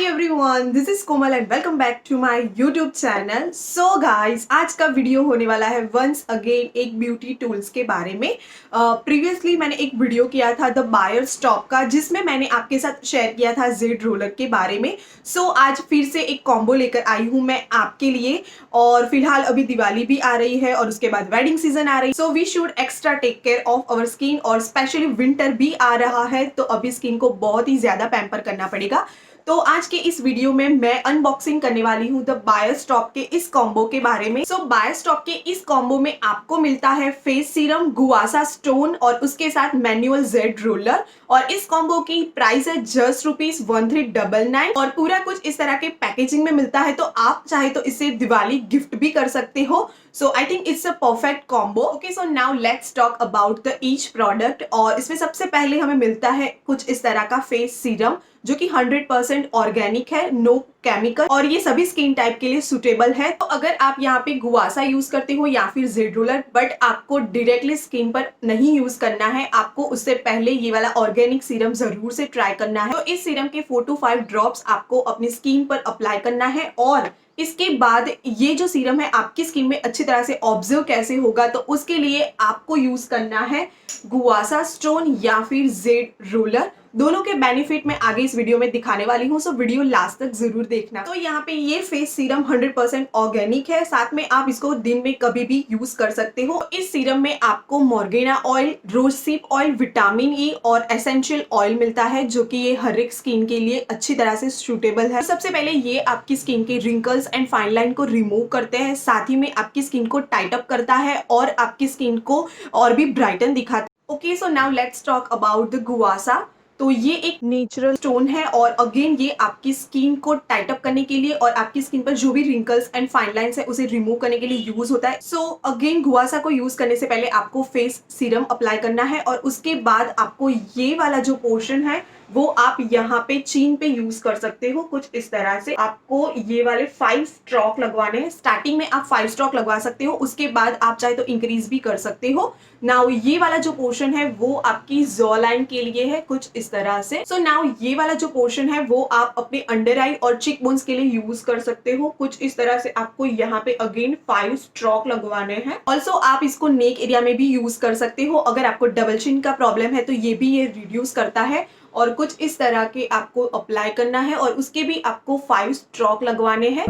Everyone, this is Komal and welcome back to my YouTube channel. So guys, आज का video होने वाला है वंस अगेन एक ब्यूटी टूल्स के बारे में। प्रीवियसली मैंने एक वीडियो किया था द बायर स्टॉप का, जिसमें मैंने आपके साथ शेयर किया था जेड रोलर के बारे में। सो आज फिर से एक कॉम्बो लेकर आई हूँ मैं आपके लिए। और फिलहाल अभी दिवाली भी आ रही है और उसके बाद वेडिंग सीजन आ रही है, so we should extra take care of our skin. और स्पेशली विंटर भी आ रहा है, तो अभी स्किन को बहुत ही ज्यादा पैम्पर करना पड़ेगा। तो आज के इस वीडियो में मैं अनबॉक्सिंग करने वाली हूँ द बायर स्टॉप के इस कॉम्बो के बारे में। सो बायर स्टॉप के इस कॉम्बो में आपको मिलता है फेस सीरम, गुआ शा स्टोन और उसके साथ मैनुअल जेड रोलर। और इस कॉम्बो की प्राइस है जस्ट ₹1399 और पूरा कुछ इस तरह के पैकेजिंग में मिलता है। तो आप चाहे तो इसे दिवाली गिफ्ट भी कर सकते हो। So I think it's a perfect combo. Okay, so now let's talk about the each product. और इसमें सबसे पहले हमें मिलता है कुछ इस तरह का फेस सीरम, जो कि 100% ऑर्गेनिक है, नो केमिकल, और ये सभी स्किन टाइप के लिए सुटेबल है। तो अगर आप यहाँ पे गुआ शा यूज करते हो या फिर जेड रोलर, बट आपको डायरेक्टली स्किन पर नहीं यूज करना है, आपको उससे पहले ये वाला ऑर्गेनिक सीरम जरूर से ट्राई करना है। तो इस सीरम के 4 to 5 ड्रॉप्स आपको अपनी स्किन पर अप्लाई करना है। और इसके बाद ये जो सीरम है आपकी स्किन में अच्छी तरह से ऑब्जर्व कैसे होगा, तो उसके लिए आपको यूज करना है गुआ शा स्टोन या फिर जेड रोलर। दोनों के बेनिफिट मैं आगे इस वीडियो में दिखाने वाली हूँ, सो वीडियो लास्ट तक जरूर देखना। तो यहाँ पे ये फेस सीरम 100% ऑर्गेनिक है, साथ में आप इसको दिन में कभी भी यूज कर सकते हो। इस सीरम में आपको मोर्गेना ऑयल, रोजसीप ऑयल, विटामिन ई और एसेंशियल ऑयल मिलता है, जो कि ये हर एक स्किन के लिए अच्छी तरह से सूटेबल है। सबसे पहले ये आपकी स्किन के रिंकल्स एंड फाइन लाइन को रिमूव करते हैं, साथ ही में आपकी स्किन को टाइट अप करता है और आपकी स्किन को और भी ब्राइटन दिखाता है। Okay, so now let's talk about the गुआ शा। तो ये एक नेचुरल स्टोन है और अगेन ये आपकी स्किन को टाइट अप करने के लिए और आपकी स्किन पर जो भी रिंकल्स एंड फाइन लाइंस है उसे रिमूव करने के लिए यूज होता है। सो अगेन गुआ शा को यूज करने से पहले आपको फेस सीरम अप्लाई करना है और उसके बाद आपको ये वाला जो पोर्शन है वो आप यहाँ पे चीन पे यूज कर सकते हो। कुछ इस तरह से आपको ये वाले 5 स्ट्रोक लगवाने हैं। स्टार्टिंग में आप 5 स्ट्रोक लगवा सकते हो, उसके बाद आप चाहे तो इंक्रीज भी कर सकते हो। नाउ ये वाला जो पोर्शन है वो आपकी जॉ लाइन के लिए है, कुछ इस तरह से। सो नाउ ये वाला जो पोर्शन है वो आप अपने अंडर आई और चिक बोन्स के लिए यूज कर सकते हो। कुछ इस तरह से आपको यहाँ पे अगेन 5 स्ट्रोक लगवाने हैं। ऑल्सो आप इसको नेक एरिया में भी यूज कर सकते हो। अगर आपको डबल चिन का प्रॉब्लम है तो ये भी ये रिड्यूस करता है। और कुछ इस तरह के आपको अप्लाई करना है और उसके भी आपको 5 स्ट्रोक लगवाने हैं।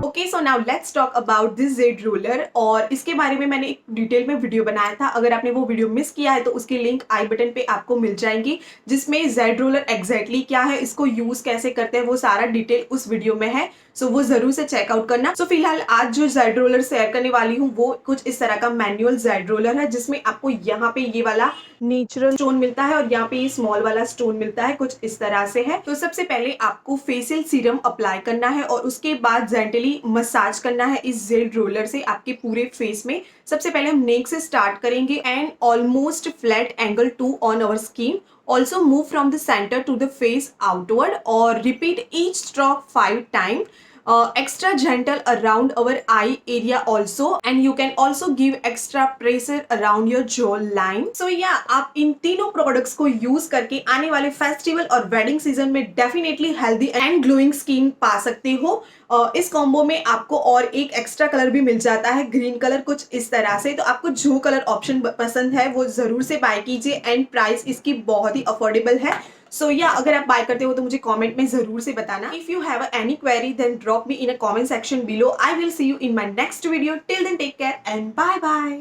Okay, so now let's talk about this Z roller. और इसके बारे में मैंने एक डिटेल में वीडियो बनाया था, अगर आपने वो वीडियो मिस किया है तो उसकी लिंक आई बटन पे आपको मिल जाएंगी, जिसमें जेड रोलर एग्जैक्टली क्या है, इसको यूज कैसे करते हैं, वो सारा डिटेल उस वीडियो में है। सो वो जरूर से चेकआउट करना। सो फिलहाल आज जो जेड रोलर शेयर करने वाली हूँ वो कुछ इस तरह का मैनुअल जेड रोलर है, जिसमें आपको यहाँ पे ये वाला नेचुरल स्टोन मिलता है और यहाँ पे ये स्मॉल वाला स्टोन मिलता है, कुछ इस तरह से है। तो सबसे पहले आपको फेशियल सीरम अप्लाई करना है और उसके बाद जेंटली मसाज करना है इस जेड रोलर से आपके पूरे फेस में। सबसे पहले हम नेक से स्टार्ट करेंगे and almost flat angle to on our skin. Also move from the center to the face outward or repeat each stroke 5 times. Extra gentle around our eye area also, and you can also give extra pressure around your jaw line. So yeah, आप इन तीनों products को use करके आने वाले festival और wedding season में definitely healthy and glowing skin पा सकते हो। इस कॉम्बो में आपको और एक एक्स्ट्रा कलर भी मिल जाता है, ग्रीन कलर, कुछ इस तरह से। तो आपको जो कलर ऑप्शन पसंद है वो जरूर से बाय कीजिए एंड प्राइस इसकी बहुत ही अफोर्डेबल है। सो या अगर आप बाय करते हो तो मुझे कमेंट में जरूर से बताना। If you have any query then drop me in a comment section below. I will see you in my next video. Till then take care and bye bye.